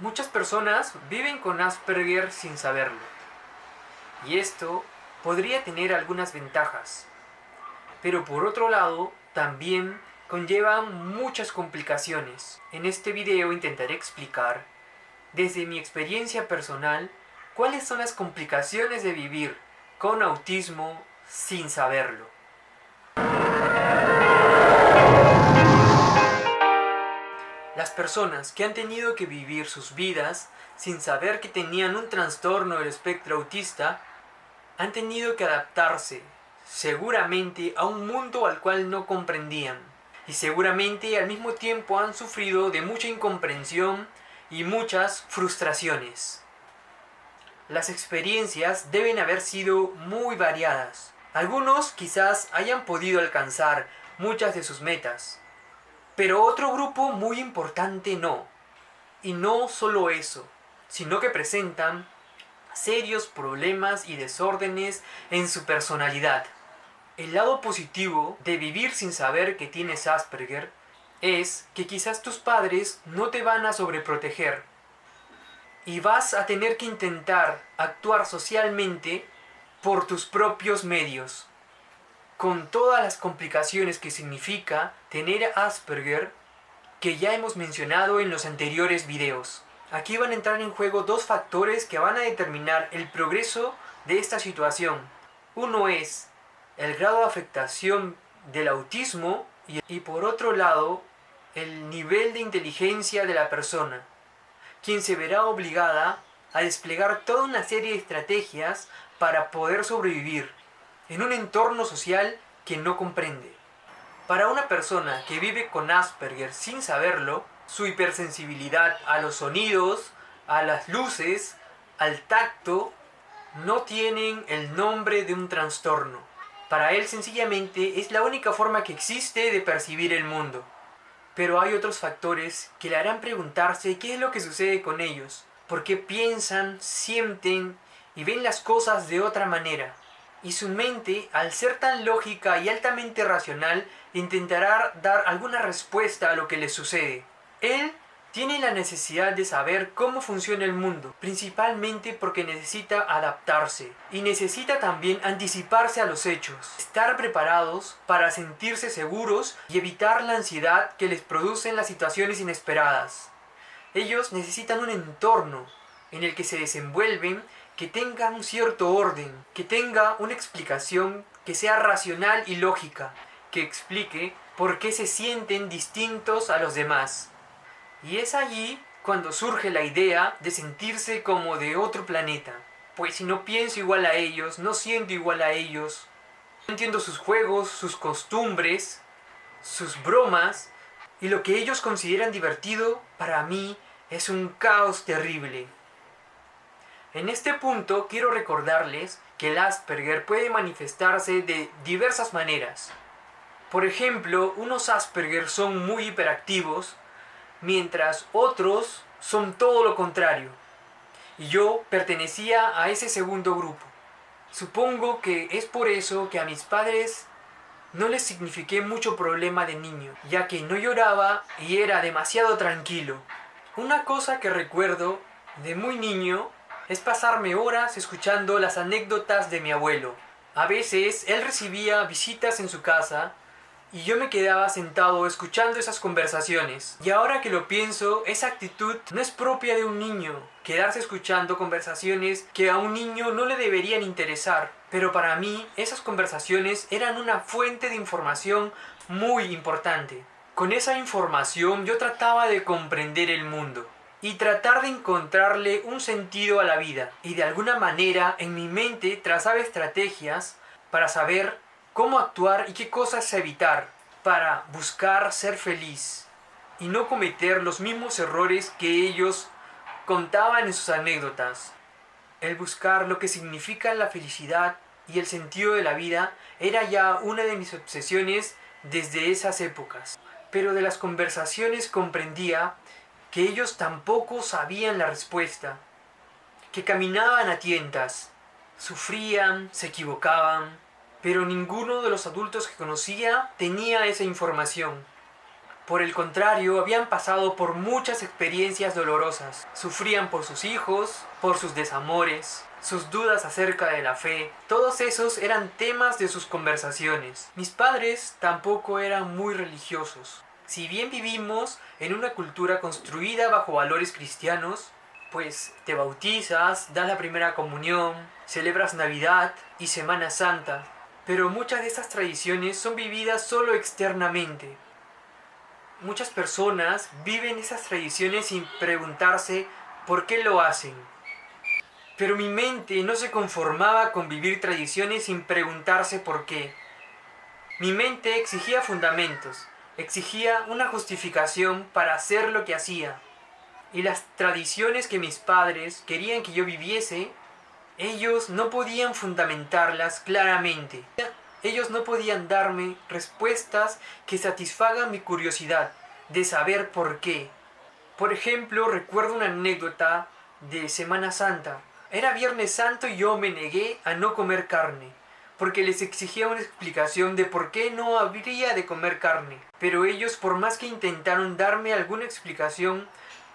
Muchas personas viven con Asperger sin saberlo, y esto podría tener algunas ventajas, pero por otro lado también conlleva muchas complicaciones. En este video intentaré explicar, desde mi experiencia personal, cuáles son las complicaciones de vivir con autismo sin saberlo. Las personas que han tenido que vivir sus vidas sin saber que tenían un trastorno del espectro autista han tenido que adaptarse, seguramente, a un mundo al cual no comprendían, y seguramente al mismo tiempo han sufrido de mucha incomprensión y muchas frustraciones. Las experiencias deben haber sido muy variadas. Algunos quizás hayan podido alcanzar muchas de sus metas, pero otro grupo muy importante no. Y no solo eso, sino que presentan serios problemas y desórdenes en su personalidad. El lado positivo de vivir sin saber que tienes Asperger es que quizás tus padres no te van a sobreproteger y vas a tener que intentar actuar socialmente por tus propios medios, con todas las complicaciones que significa tener Asperger, que ya hemos mencionado en los anteriores videos. Aquí van a entrar en juego dos factores que van a determinar el progreso de esta situación. Uno es el grado de afectación del autismo y por otro lado el nivel de inteligencia de la persona, quien se verá obligada a desplegar toda una serie de estrategias para poder sobrevivir en un entorno social que no comprende. Para una persona que vive con Asperger sin saberlo, su hipersensibilidad a los sonidos, a las luces, al tacto, no tienen el nombre de un trastorno. Para él sencillamente es la única forma que existe de percibir el mundo. Pero hay otros factores que le harán preguntarse qué es lo que sucede con ellos, por qué piensan, sienten y ven las cosas de otra manera. Y su mente, al ser tan lógica y altamente racional, intentará dar alguna respuesta a lo que le sucede. Él tiene la necesidad de saber cómo funciona el mundo, principalmente porque necesita adaptarse y necesita también anticiparse a los hechos, estar preparados para sentirse seguros y evitar la ansiedad que les producen las situaciones inesperadas. Ellos necesitan un entorno en el que se desenvuelven, que tenga un cierto orden, que tenga una explicación que sea racional y lógica, que explique por qué se sienten distintos a los demás. Y es allí cuando surge la idea de sentirse como de otro planeta. Pues si no pienso igual a ellos, no siento igual a ellos, no entiendo sus juegos, sus costumbres, sus bromas, y lo que ellos consideran divertido, para mí es un caos terrible. En este punto quiero recordarles que el Asperger puede manifestarse de diversas maneras. Por ejemplo, unos Asperger son muy hiperactivos, mientras otros son todo lo contrario. Y yo pertenecía a ese segundo grupo. Supongo que es por eso que a mis padres no les signifiqué mucho problema de niño, ya que no lloraba y era demasiado tranquilo. Una cosa que recuerdo de muy niño es pasarme horas escuchando las anécdotas de mi abuelo. A veces él recibía visitas en su casa y yo me quedaba sentado escuchando esas conversaciones. Y ahora que lo pienso, esa actitud no es propia de un niño. Quedarse escuchando conversaciones que a un niño no le deberían interesar. Pero para mí, esas conversaciones eran una fuente de información muy importante. Con esa información yo trataba de comprender el mundo y tratar de encontrarle un sentido a la vida. Y de alguna manera en mi mente trazaba estrategias para saber cómo actuar y qué cosas evitar para buscar ser feliz y no cometer los mismos errores que ellos contaban en sus anécdotas. El buscar lo que significa la felicidad y el sentido de la vida era ya una de mis obsesiones desde esas épocas. Pero de las conversaciones comprendía que ellos tampoco sabían la respuesta, que caminaban a tientas, sufrían, se equivocaban, pero ninguno de los adultos que conocía tenía esa información. Por el contrario, habían pasado por muchas experiencias dolorosas. Sufrían por sus hijos, por sus desamores, sus dudas acerca de la fe. Todos esos eran temas de sus conversaciones. Mis padres tampoco eran muy religiosos. Si bien vivimos en una cultura construida bajo valores cristianos, pues te bautizas, das la primera comunión, celebras Navidad y Semana Santa, pero muchas de estas tradiciones son vividas solo externamente. Muchas personas viven esas tradiciones sin preguntarse por qué lo hacen. Pero mi mente no se conformaba con vivir tradiciones sin preguntarse por qué. Mi mente exigía fundamentos, exigía una justificación para hacer lo que hacía. Y las tradiciones que mis padres querían que yo viviese, ellos no podían fundamentarlas claramente. Ellos no podían darme respuestas que satisfagan mi curiosidad de saber por qué. Por ejemplo, recuerdo una anécdota de Semana Santa. Era Viernes Santo y yo me negué a no comer carne, porque les exigía una explicación de por qué no habría de comer carne. Pero ellos, por más que intentaron darme alguna explicación,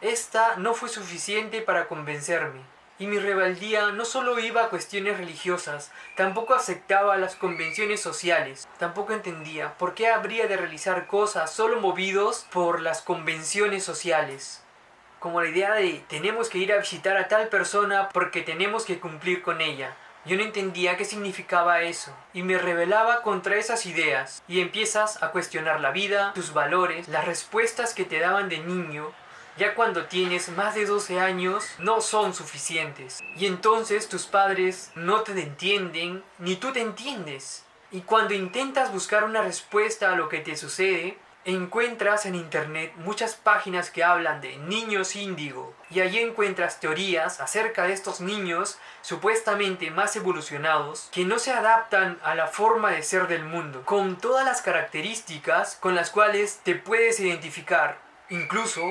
esta no fue suficiente para convencerme. Y mi rebeldía no solo iba a cuestiones religiosas, tampoco aceptaba las convenciones sociales. Tampoco entendía por qué habría de realizar cosas solo movidos por las convenciones sociales. Como la idea de tenemos que ir a visitar a tal persona porque tenemos que cumplir con ella. Yo no entendía qué significaba eso y me rebelaba contra esas ideas. Y empiezas a cuestionar la vida, tus valores, las respuestas que te daban de niño. Ya cuando tienes más de 12 años no son suficientes. Y entonces tus padres no te entienden, ni tú te entiendes. Y cuando intentas buscar una respuesta a lo que te sucede, encuentras en internet muchas páginas que hablan de niños índigo. Y allí encuentras teorías acerca de estos niños supuestamente más evolucionados que no se adaptan a la forma de ser del mundo, con todas las características con las cuales te puedes identificar. Incluso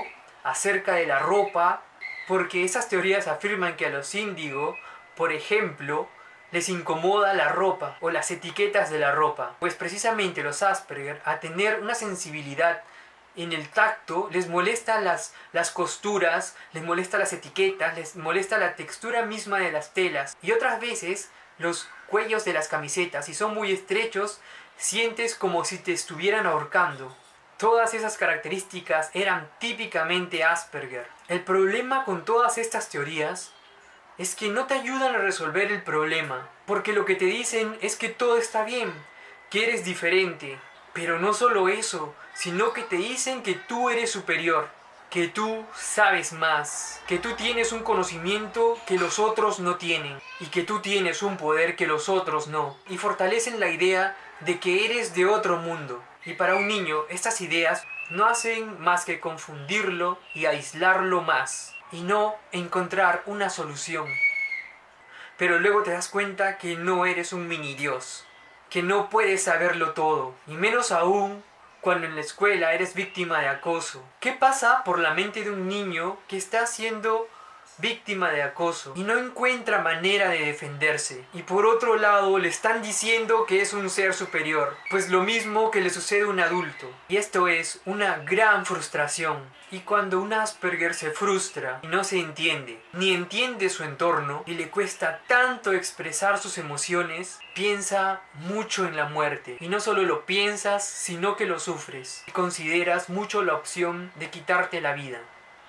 acerca de la ropa, porque esas teorías afirman que a los índigo, por ejemplo, les incomoda la ropa o las etiquetas de la ropa. Pues precisamente los Asperger, a tener una sensibilidad en el tacto, les molesta las costuras, les molesta las etiquetas, les molesta la textura misma de las telas. Y otras veces los cuellos de las camisetas, si son muy estrechos, sientes como si te estuvieran ahorcando. Todas esas características eran típicamente Asperger. El problema con todas estas teorías es que no te ayudan a resolver el problema, porque lo que te dicen es que todo está bien, que eres diferente. Pero no solo eso, sino que te dicen que tú eres superior, que tú sabes más, que tú tienes un conocimiento que los otros no tienen, y que tú tienes un poder que los otros no. Y fortalecen la idea de que eres de otro mundo. Y para un niño, estas ideas no hacen más que confundirlo y aislarlo más, y no encontrar una solución. Pero luego te das cuenta que no eres un mini dios, que no puedes saberlo todo, y menos aún cuando en la escuela eres víctima de acoso. ¿Qué pasa por la mente de un niño que está siendo víctima de acoso y no encuentra manera de defenderse? Y por otro lado le están diciendo que es un ser superior, pues lo mismo que le sucede a un adulto. Y esto es una gran frustración. Y cuando un Asperger se frustra y no se entiende, ni entiende su entorno y le cuesta tanto expresar sus emociones, piensa mucho en la muerte. Y no solo lo piensas, sino que lo sufres. Y consideras mucho la opción de quitarte la vida.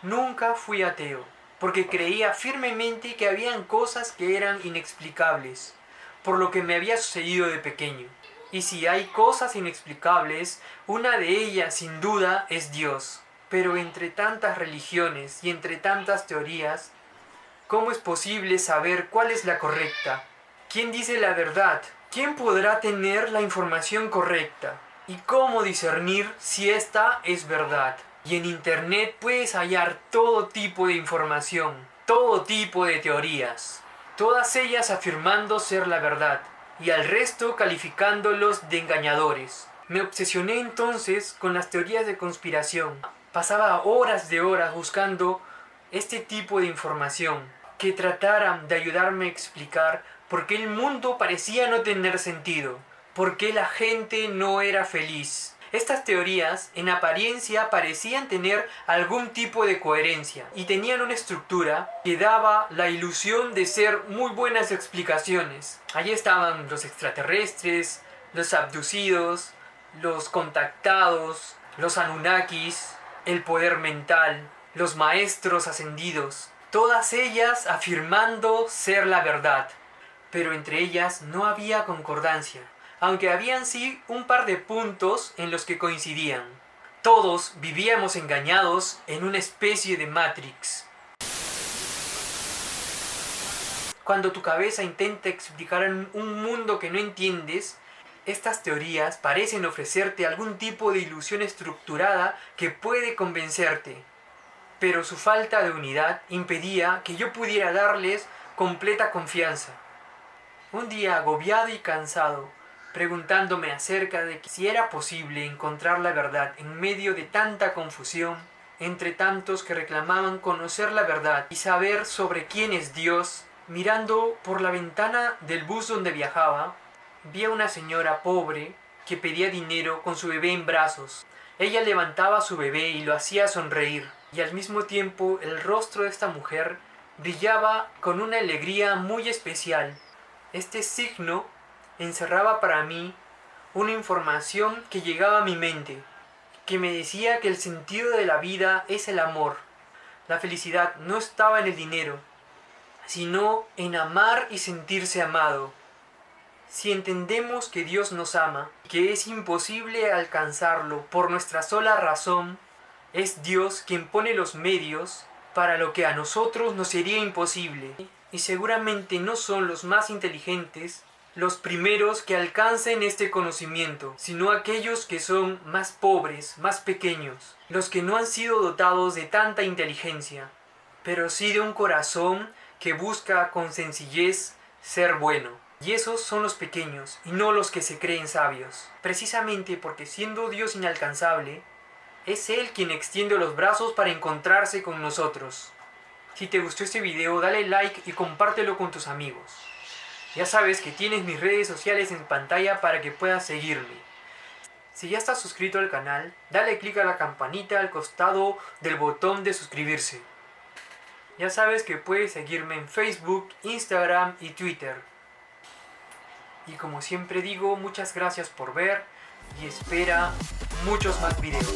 Nunca fui ateo, porque creía firmemente que habían cosas que eran inexplicables, por lo que me había sucedido de pequeño. Y si hay cosas inexplicables, una de ellas sin duda es Dios. Pero entre tantas religiones y entre tantas teorías, ¿cómo es posible saber cuál es la correcta? ¿Quién dice la verdad? ¿Quién podrá tener la información correcta? ¿Y cómo discernir si esta es verdad? Y en internet puedes hallar todo tipo de información, todo tipo de teorías, todas ellas afirmando ser la verdad, y al resto calificándolos de engañadores. Me obsesioné entonces con las teorías de conspiración. Pasaba horas de horas buscando este tipo de información que trataran de ayudarme a explicar por qué el mundo parecía no tener sentido, por qué la gente no era feliz. Estas teorías en apariencia parecían tener algún tipo de coherencia y tenían una estructura que daba la ilusión de ser muy buenas explicaciones. Allí estaban los extraterrestres, los abducidos, los contactados, los Anunnakis, el poder mental, los maestros ascendidos, todas ellas afirmando ser la verdad. Pero entre ellas no había concordancia, aunque habían sí un par de puntos en los que coincidían. Todos vivíamos engañados en una especie de Matrix. Cuando tu cabeza intenta explicar un mundo que no entiendes, estas teorías parecen ofrecerte algún tipo de ilusión estructurada que puede convencerte. Pero su falta de unidad impedía que yo pudiera darles completa confianza. Un día, agobiado y cansado, preguntándome acerca de si era posible encontrar la verdad en medio de tanta confusión, entre tantos que reclamaban conocer la verdad y saber sobre quién es Dios, mirando por la ventana del bus donde viajaba, vi a una señora pobre que pedía dinero con su bebé en brazos. Ella levantaba a su bebé y lo hacía sonreír, y al mismo tiempo el rostro de esta mujer brillaba con una alegría muy especial. Este signo encerraba para mí una información que llegaba a mi mente, que me decía que el sentido de la vida es el amor. La felicidad no estaba en el dinero, sino en amar y sentirse amado. Si entendemos que Dios nos ama, que es imposible alcanzarlo por nuestra sola razón, es Dios quien pone los medios para lo que a nosotros nos sería imposible. Y seguramente no son los más inteligentes los primeros que alcancen este conocimiento, sino aquellos que son más pobres, más pequeños, los que no han sido dotados de tanta inteligencia, pero sí de un corazón que busca con sencillez ser bueno. Y esos son los pequeños, y no los que se creen sabios. Precisamente porque siendo Dios inalcanzable, es Él quien extiende los brazos para encontrarse con nosotros. Si te gustó este video, dale like y compártelo con tus amigos. Ya sabes que tienes mis redes sociales en pantalla para que puedas seguirme. Si ya estás suscrito al canal, dale click a la campanita al costado del botón de suscribirse. Ya sabes que puedes seguirme en Facebook, Instagram y Twitter. Y como siempre digo, muchas gracias por ver y espera muchos más videos.